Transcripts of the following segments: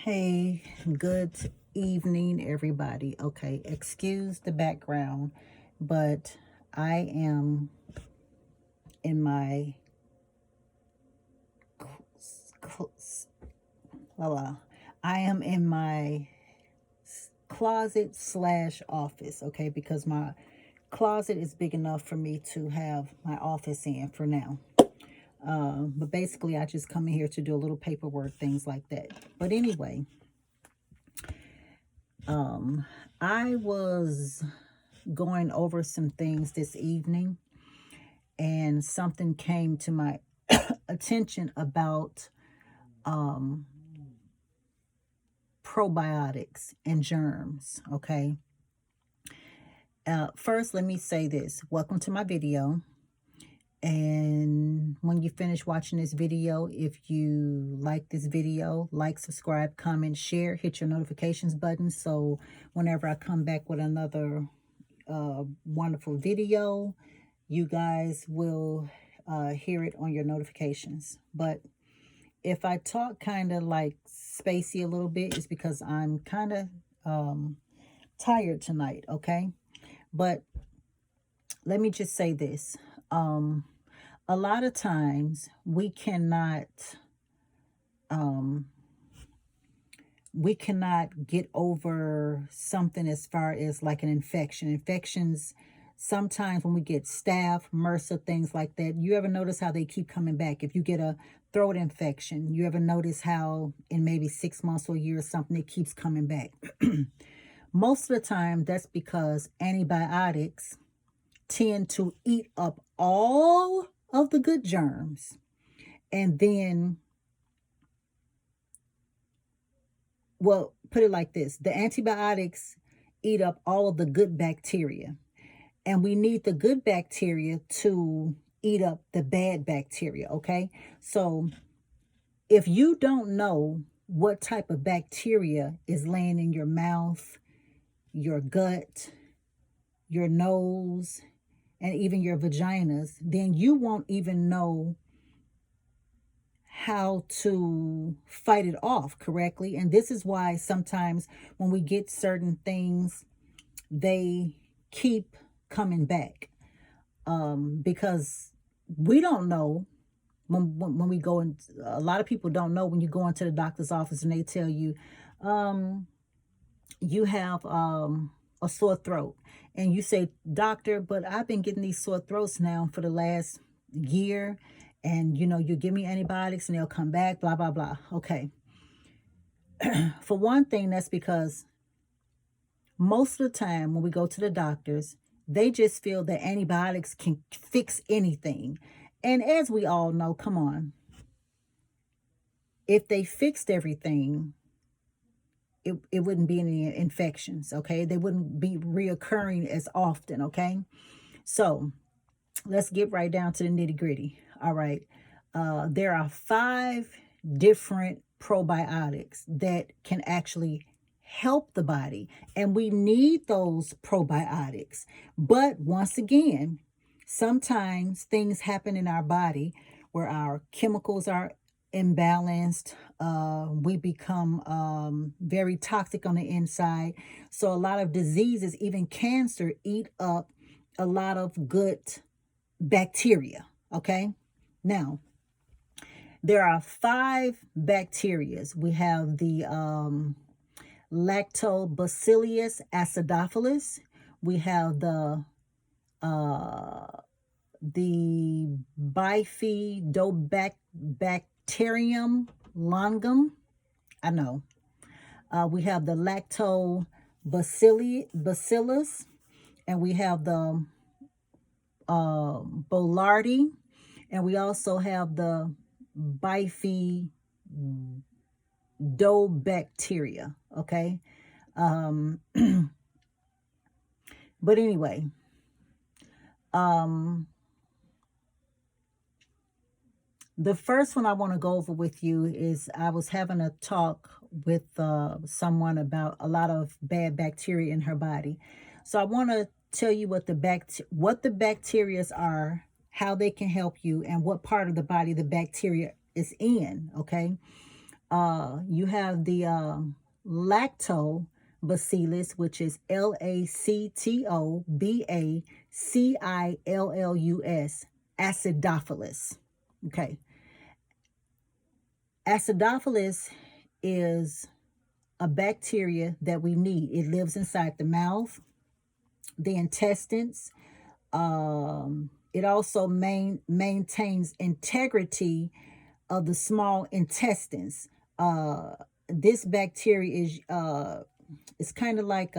Hey, good evening, everybody. Okay, excuse the background, but I am in my I am in my closet slash office. Okay, because my closet is big enough for me to have my office in for now. But basically, I just come in here to do a little paperwork, things like that. But anyway, I was going over some things this evening, and something came to my attention about probiotics and germs. Okay. First, let me say this. Welcome to my video. And when you finish watching this video, if you like this video, like, subscribe, comment, share, hit your notifications button. So whenever I come back with another wonderful video, you guys will hear it on your notifications. But if I talk kind of like spacey a little bit, it's because I'm kind of tired tonight, okay? But let me just say this. A lot of times we cannot get over something as far as like an infection. Infections, sometimes when we get staph, MRSA, things like that, you ever notice how they keep coming back? If you get a throat infection, you ever notice how in maybe 6 months or a year or something, it keeps coming back? Most of the time, that's because antibiotics tend to eat up all of the good germs, and then, well, put it like this: the antibiotics eat up all of the good bacteria, and we need the good bacteria to eat up the bad bacteria. Okay, so if you don't know what type of bacteria is laying in your mouth, your gut, your nose, and even your vaginas, then you won't even know how to fight it off correctly. And this is why sometimes when we get certain things, they keep coming back, because we don't know when we go in. A lot of people don't know when you go into the doctor's office and they tell you you have a sore throat, and you say, doctor, but I've been getting these sore throats now for the last year, and you give me antibiotics and they'll come back, blah blah blah. Okay. For one thing, that's because most of the time when we go to the doctors, they just feel that antibiotics can fix anything. And as we all know, come on, if they fixed everything, it wouldn't be any infections, okay? They wouldn't be reoccurring as often, okay? So let's get right down to the nitty gritty. All right. There are 5 different probiotics that can actually help the body, and we need those probiotics. But once again, sometimes things happen in our body where our chemicals are imbalanced. We become very toxic on the inside. So a lot of diseases, even cancer, eat up a lot of good bacteria. Okay. Now, there are 5 bacterias. We have the Lactobacillus acidophilus. We have the Bifidobacterium longum. I know. We have the Lactobacillus, and we have the Boulardii, and we also have the Bifidobacteria. Okay. But anyway, the first one I want to go over with you is, I was having a talk with someone about a lot of bad bacteria in her body. So I want to tell you what the bacteria are, how they can help you, and what part of the body the bacteria is in, okay? You have the lactobacillus, which is Lactobacillus, acidophilus. Okay. Acidophilus is a bacteria that we need. It lives inside the mouth, the intestines. It also maintains integrity of the small intestines. This bacteria is it's kind of like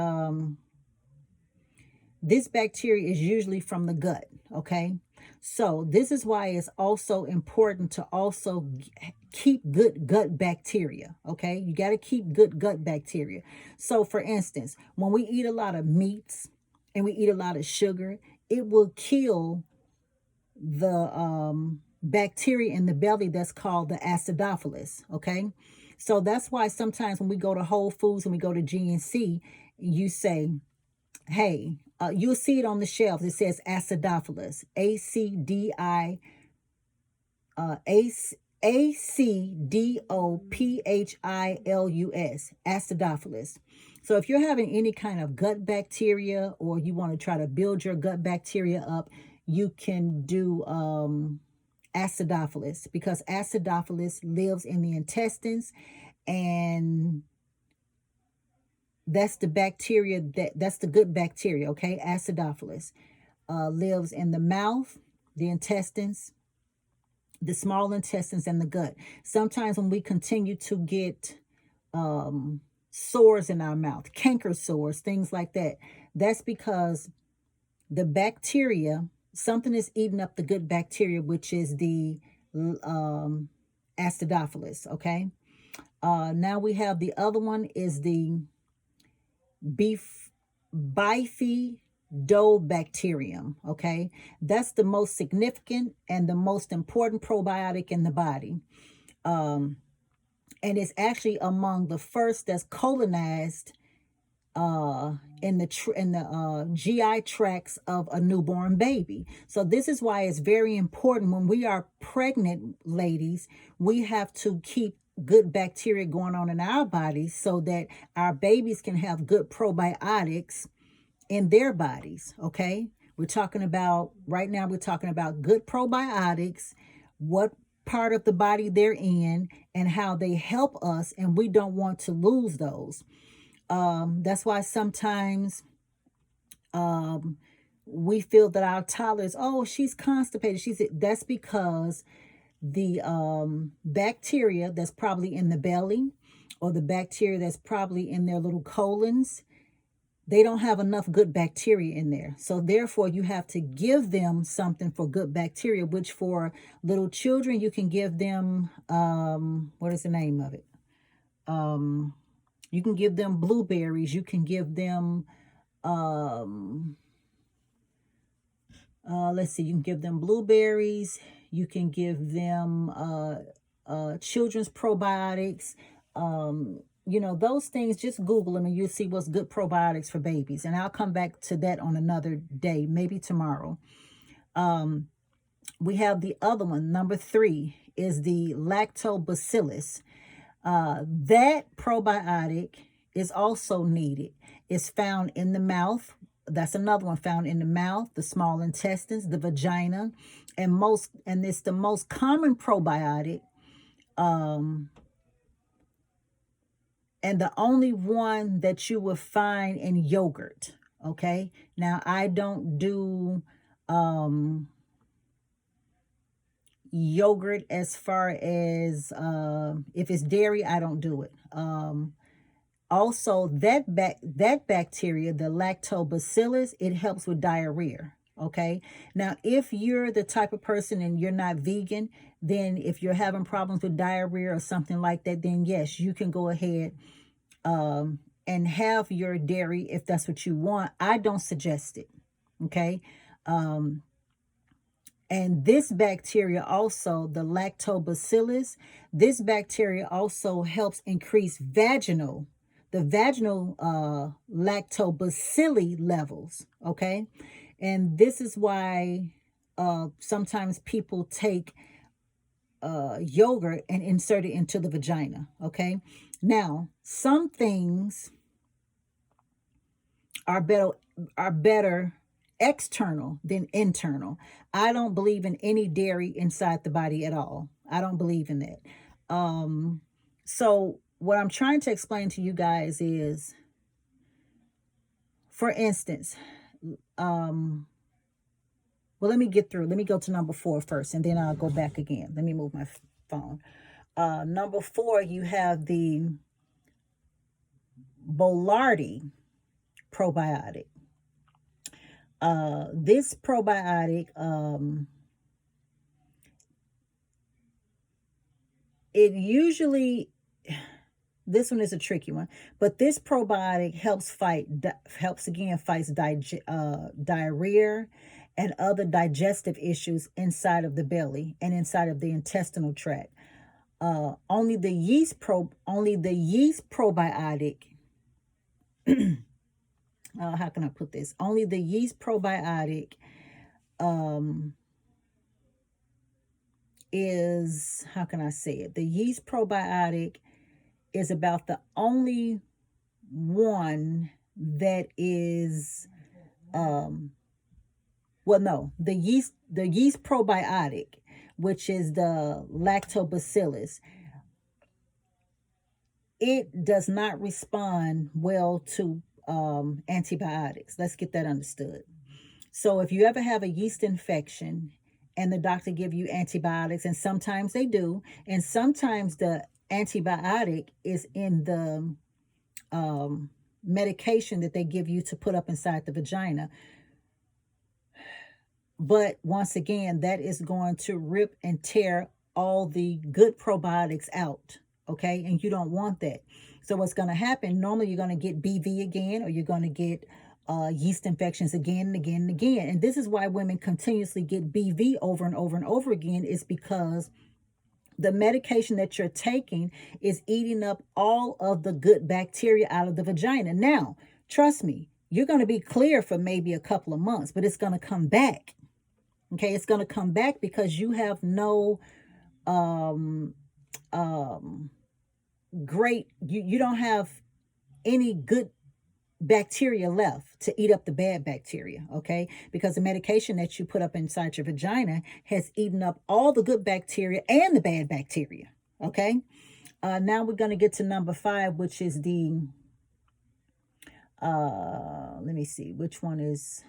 this bacteria is usually from the gut. Okay, so this is why it's also important to also keep good gut bacteria. Okay, you got to keep good gut bacteria. So for instance, when we eat a lot of meats and we eat a lot of sugar, it will kill the bacteria in the belly that's called the acidophilus. Okay, so that's why sometimes when we go to Whole Foods and we go to GNC, you say, hey, you'll see it on the shelves. It says acidophilus, ACDOPHILUS, acidophilus. So if you're having any kind of gut bacteria, or you want to try to build your gut bacteria up, you can do acidophilus, because acidophilus lives in the intestines, and that's the bacteria that's the good bacteria. Okay, acidophilus lives in the mouth, the intestines, the small intestines, and the gut. Sometimes when we continue to get sores in our mouth, canker sores, things like that, that's because the bacteria, something is eating up the good bacteria, which is the acidophilus. Okay. Now we have the other one is the beef bifidobacterium. Okay, that's the most significant and the most important probiotic in the body, and it's actually among the first that's colonized in the GI tracts of a newborn baby. So this is why it's very important when we are pregnant, ladies. We have to keep good bacteria going on in our bodies so that our babies can have good probiotics in their bodies. Okay, we're talking about right now, we're talking about good probiotics, what part of the body they're in, and how they help us, and we don't want to lose those. That's why sometimes we feel that our toddlers, oh, she's constipated. That's because the bacteria that's probably in the belly, or the bacteria that's probably in their little colons, they don't have enough good bacteria in there. So therefore, you have to give them something for good bacteria, which for little children, you can give them, what is the name of it? You can give them blueberries. You can give them, let's see, you can give them blueberries. You can give them children's probiotics. Those things, just Google them and you'll see what's good probiotics for babies. And I'll come back to that on another day, maybe tomorrow. We have the other one, number 3, is the lactobacillus. That probiotic is also needed. It's found in the mouth. That's another one, found in the mouth, the small intestines, the vagina, and it's the most common probiotic. And the only one that you will find in yogurt. Okay. Now, I don't do yogurt as far as if it's dairy, I don't do it. Also, that bacteria, the lactobacillus, it helps with diarrhea. Okay. Now, if you're the type of person and you're not vegan, then if you're having problems with diarrhea or something like that, then yes, you can go ahead and have your dairy if that's what you want. I don't suggest it. Okay. And this bacteria also, the lactobacillus, this bacteria also helps increase the vaginal lactobacilli levels. Okay. And this is why sometimes people take yogurt and insert it into the vagina. Okay. Now, some things are better external than internal. I don't believe in any dairy inside the body at all. I don't believe in that. So what I'm trying to explain to you guys is, for instance, well, let me get through. Let me go to number 4 first, and then I'll go back again. Let me move my phone. Number 4, you have the Bolardi probiotic. This probiotic, it usually, this one is a tricky one, but this probiotic helps again fights diarrhea and other digestive issues inside of the belly and inside of the intestinal tract. Only the yeast probiotic. How can I put this? Only the yeast probiotic is, how can I say it? The yeast probiotic is about the only one that is, well, no, the yeast probiotic, which is the lactobacillus, it does not respond well to antibiotics. Let's get that understood. So if you ever have a yeast infection and the doctor give you antibiotics, and sometimes they do, and sometimes the antibiotic is in the medication that they give you to put up inside the vagina. But once again, that is going to rip and tear all the good probiotics out. Okay. And you don't want that. So what's going to happen? Normally you're going to get BV again, or you're going to get yeast infections again and again and again. And this is why women continuously get BV over and over and over again, is because the medication that you're taking is eating up all of the good bacteria out of the vagina. Now, trust me, you're going to be clear for maybe a couple of months, but it's going to come back. Okay, it's going to come back because you have no you don't have any good bacteria left to eat up the bad bacteria. Okay, because the medication that you put up inside your vagina has eaten up all the good bacteria and the bad bacteria. Okay, now we're going to get to number 5, which is the let me see which one is.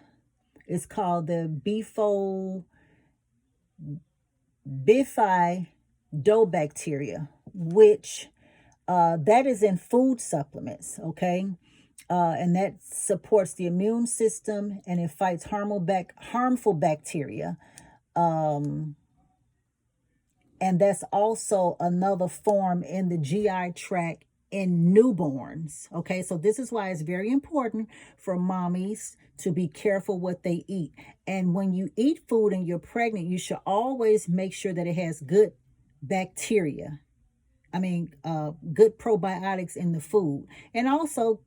It's called the bifidobacteria, which that is in food supplements, okay? And that supports the immune system, and it fights harmful bacteria. And that's also another form in the GI tract in newborns. Okay, so this is why it's very important for mommies to be careful what they eat. And when you eat food and you're pregnant, you should always make sure that it has good bacteria. Good probiotics in the food, and also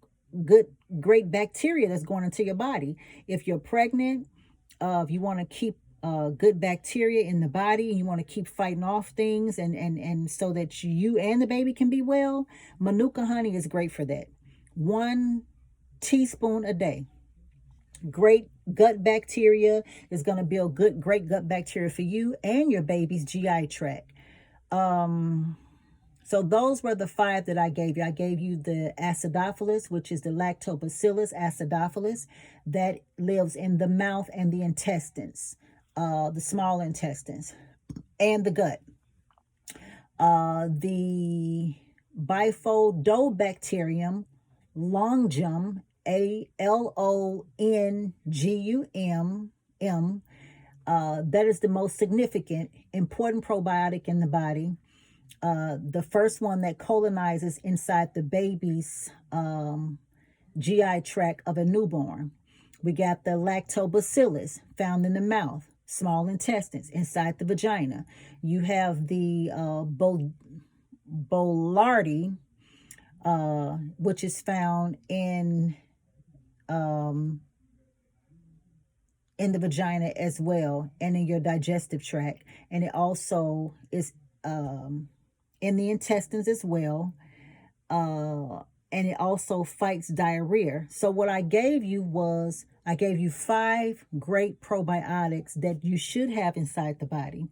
great bacteria that's going into your body. If you're pregnant, if you want to keep good bacteria in the body, and you want to keep fighting off things, and so that you and the baby can be well, Manuka honey is great for that. 1 teaspoon a day. Great gut bacteria is going to build great gut bacteria for you and your baby's GI tract. So those were the 5 that I gave you. I gave you the acidophilus, which is the lactobacillus acidophilus, that lives in the mouth and the intestines, the small intestines, and the gut. The Bifidobacterium longum, ALONGUM, that is the most significant, important probiotic in the body. The first one that colonizes inside the baby's GI tract of a newborn. We got the lactobacillus, found in the mouth, small intestines, inside the vagina. You have the Bolardi, which is found in the vagina as well, and in your digestive tract. And it also is in the intestines as well. And it also fights diarrhea. So what I gave you was, I gave you 5 great probiotics that you should have inside the body.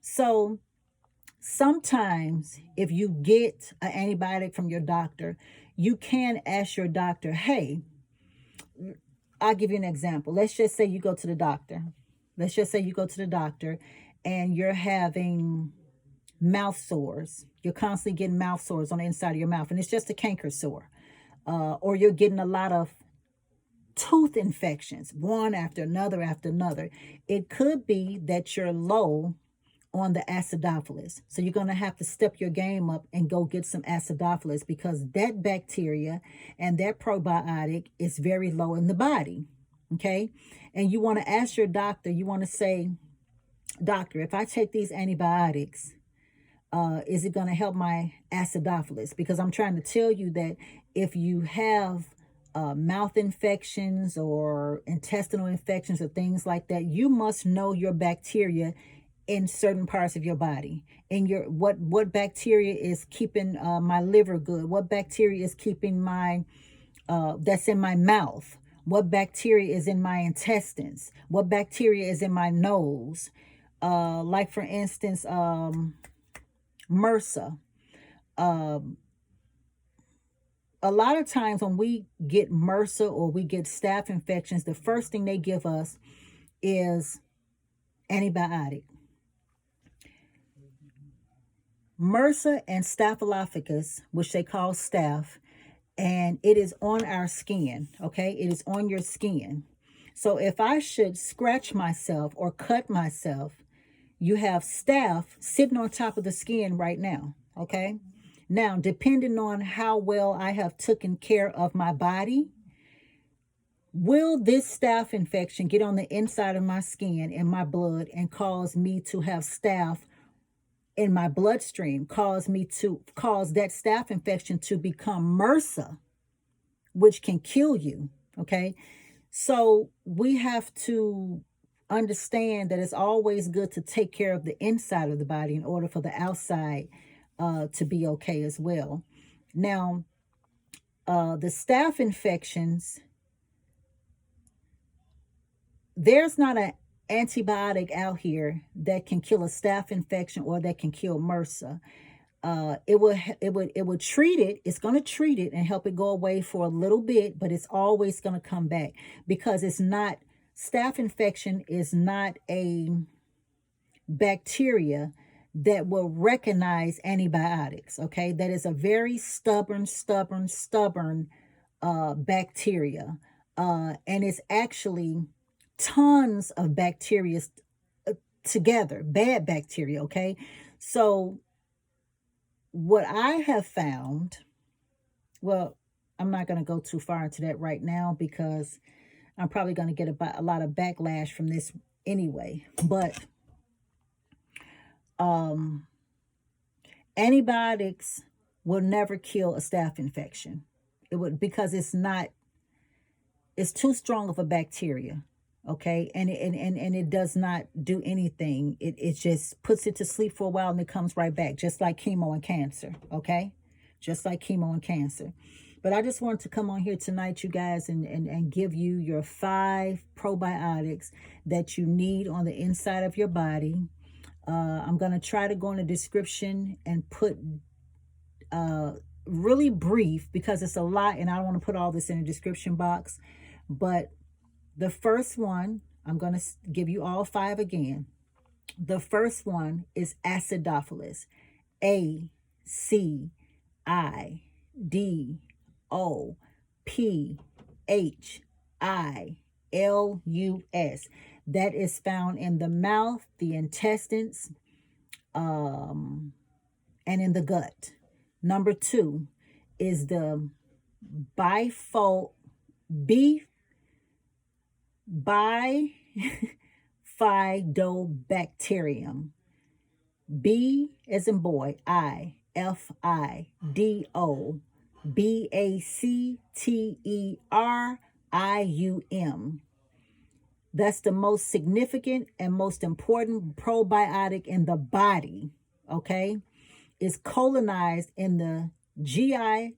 So sometimes if you get an antibiotic from your doctor, you can ask your doctor, hey, I'll give you an example. Let's just say you go to the doctor. Let's just say you go to the doctor and you're having mouth sores. You're constantly getting mouth sores on the inside of your mouth, and it's just a canker sore. Or you're getting a lot of tooth infections, one after another after another. It could be that you're low on the acidophilus. So you're going to have to step your game up and go get some acidophilus, because that bacteria and that probiotic is very low in the body. Okay. And you want to ask your doctor, you want to say, doctor, if I take these antibiotics, is it going to help my acidophilus? Because I'm trying to tell you that if you have mouth infections or intestinal infections or things like that, you must know your bacteria in certain parts of your body, and your what bacteria is keeping my liver good, what bacteria is keeping my that's in my mouth, what bacteria is in my intestines, what bacteria is in my nose. Like for instance, MRSA. A lot of times when we get MRSA or we get staph infections, the first thing they give us is antibiotic. MRSA and Staphylococcus, which they call staph, and it is on our skin, okay? It is on your skin. So if I should scratch myself or cut myself, you have staph sitting on top of the skin right now, okay? Now, depending on how well I have taken care of my body, will this staph infection get on the inside of my skin and my blood and cause me to have staph in my bloodstream, cause that staph infection to become MRSA, which can kill you, okay? So we have to understand that it's always good to take care of the inside of the body in order for the outside to be okay as well. Now, the staph infections, there's not an antibiotic out here that can kill a staph infection or that can kill MRSA. It would treat it. It's going to treat it and help it go away for a little bit, but it's always going to come back, because it's not, staph infection is not a bacteria that will recognize antibiotics. Okay, that is a very stubborn bacteria, and it's actually tons of bacteria together, bad bacteria. Okay, so what I have found, well, I'm not going to go too far into that right now, because I'm probably going to get a lot of backlash from this anyway. But antibiotics will never kill a staph infection. It would, because it's too strong of a bacteria. Okay, and it does not do anything. It just puts it to sleep for a while and it comes right back, just like chemo and cancer. Okay, just like chemo and cancer. But I just wanted to come on here tonight, you guys, and give you your 5 probiotics that you need on the inside of your body. I'm going to try to go in the description and put really brief, because it's a lot and I don't want to put all this in the description box. But the first one, I'm going to give you all 5 again. The first one is acidophilus. ACIDOPHILUS. That is found in the mouth, the intestines, and in the gut. Number 2 is the bifidobacterium. B as in boy, IFIDOBACTERIUM. That's the most significant and most important probiotic in the body. okay, is colonized in the GI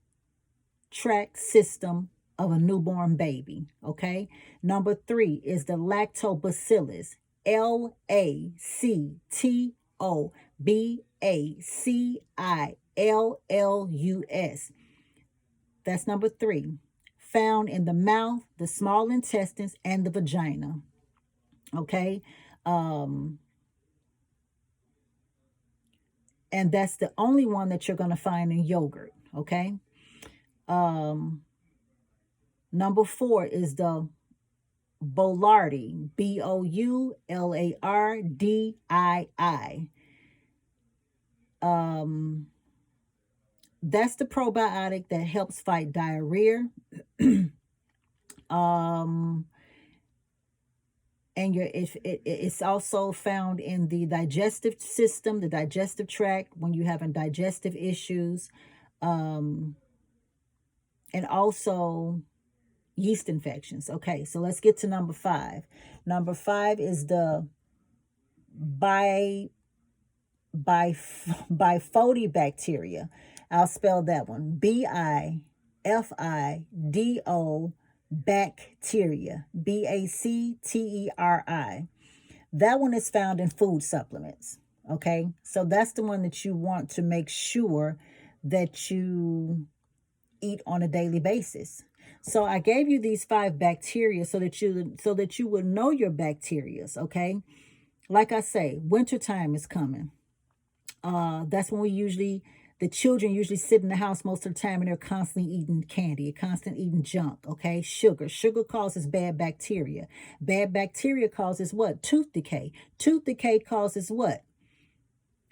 tract system of a newborn baby, okay? Number 3 is the lactobacillus, Lactobacillus. That's number 3, found in the mouth, the small intestines, and the vagina, okay? Um, and that's the only one that you're going to find in yogurt, okay? Um, Number 4 is the Boulardii, Boulardii. That's the probiotic that helps fight diarrhea. um, and it's also found in the digestive system, the digestive tract, when you're having digestive issues, and also yeast infections. Okay, so let's get to number 5. Number 5 is the bifidobacteria. I'll spell that one. Bifido bacteria. Bacteri. That one is found in food supplements. Okay, so that's the one that you want to make sure that you eat on a daily basis. So I gave you these 5 bacteria so that you would know your bacterias, okay? Like I say, wintertime is coming. That's when the children usually sit in the house most of the time and they're constantly eating candy, constantly eating junk, okay? Sugar. Sugar causes bad bacteria. Bad bacteria causes what? Tooth decay. Tooth decay causes what?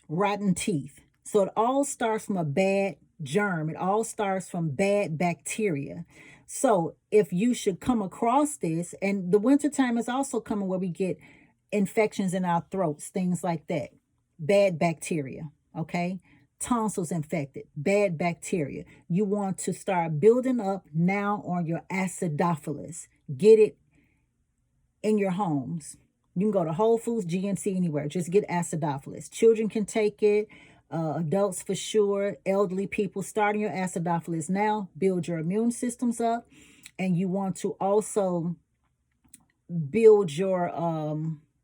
Rotten teeth. So it all starts from a bad germ. It all starts from bad bacteria. So if you should come across this, and the wintertime is also coming where we get infections in our throats, things like that. Bad bacteria, okay? Tonsils infected, bad bacteria. You want to start building up now on your acidophilus. Get it in your homes. You can go to Whole Foods, GNC, anywhere. Just get acidophilus. Children can take it. Adults for sure. Elderly people. Starting your acidophilus now. Build your immune systems up. And you want to also build your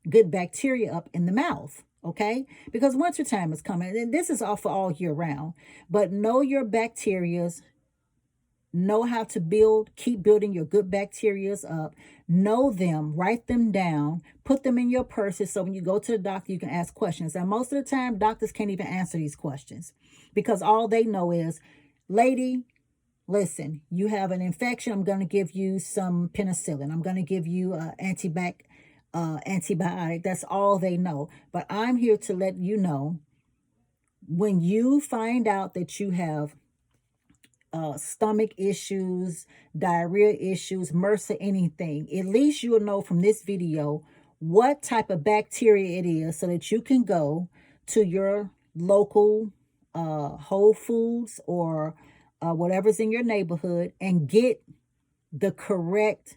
good bacteria up in the mouth. Okay? Because wintertime is coming. And this is all for all year round. But know your bacterias. Know how to keep building your good bacterias up. Know them, write them down, put them in your purses so when you go to the doctor, you can ask questions. And most of the time, doctors can't even answer these questions because all they know is, lady, listen, you have an infection. I'm going to give you some penicillin. I'm going to give you antibiotic. That's all they know. But I'm here to let you know, when you find out that you have stomach issues, diarrhea issues, MRSA, anything, at least you'll know from this video what type of bacteria it is so that you can go to your local Whole Foods or whatever's in your neighborhood and get the correct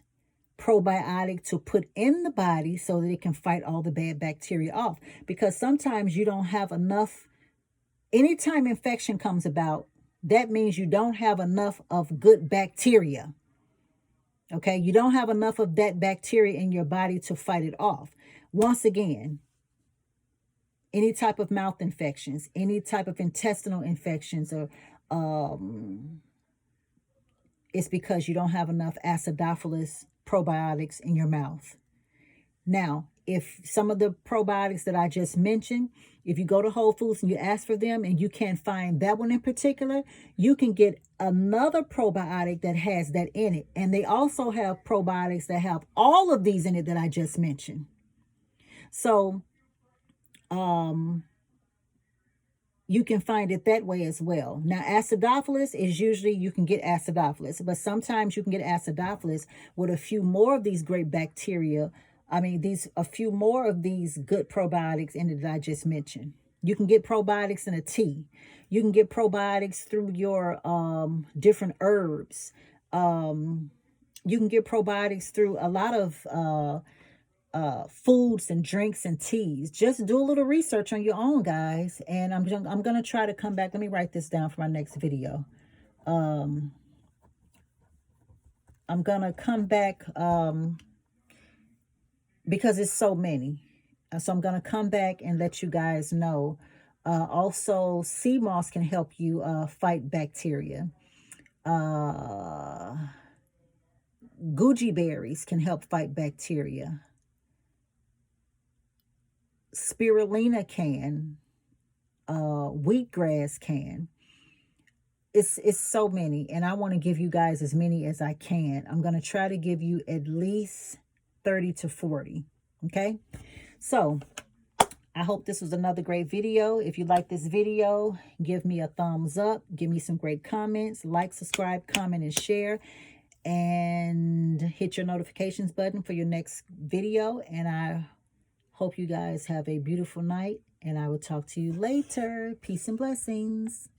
probiotic to put in the body so that it can fight all the bad bacteria off. Because sometimes you don't have enough. Anytime infection comes about, that means you don't have enough of good bacteria. Okay, you don't have enough of that bacteria in your body to fight it off. Once again, any type of mouth infections, any type of intestinal infections, or it's because you don't have enough acidophilus probiotics in your mouth. Now, if some of the probiotics that I just mentioned, if you go to Whole Foods and you ask for them and you can't find that one in particular, you can get another probiotic that has that in it. And they also have probiotics that have all of these in it that I just mentioned. So, you can find it that way as well. Now, acidophilus is usually, you can get acidophilus, but sometimes you can get acidophilus with a few more of these great bacteria. A few more of these good probiotics in it that I just mentioned. You can get probiotics in a tea. You can get probiotics through your different herbs. You can get probiotics through a lot of foods and drinks and teas. Just do a little research on your own, guys. And I'm gonna try to come back. Let me write this down for my next video. I'm gonna come back because it's so many. So I'm gonna come back and let you guys know. Also, sea moss can help you fight bacteria. Goji berries can help fight bacteria. Spirulina can. Wheatgrass can. It's so many, and I want to give you guys as many as I can. I'm going to try to give you at least 30 to 40. Okay, so I hope this was another great video. If you like this video, give me a thumbs up, give me some great comments, like, subscribe, comment, and share, and hit your notifications button for your next video. And I hope you guys have a beautiful night, and I will talk to you later. Peace and blessings.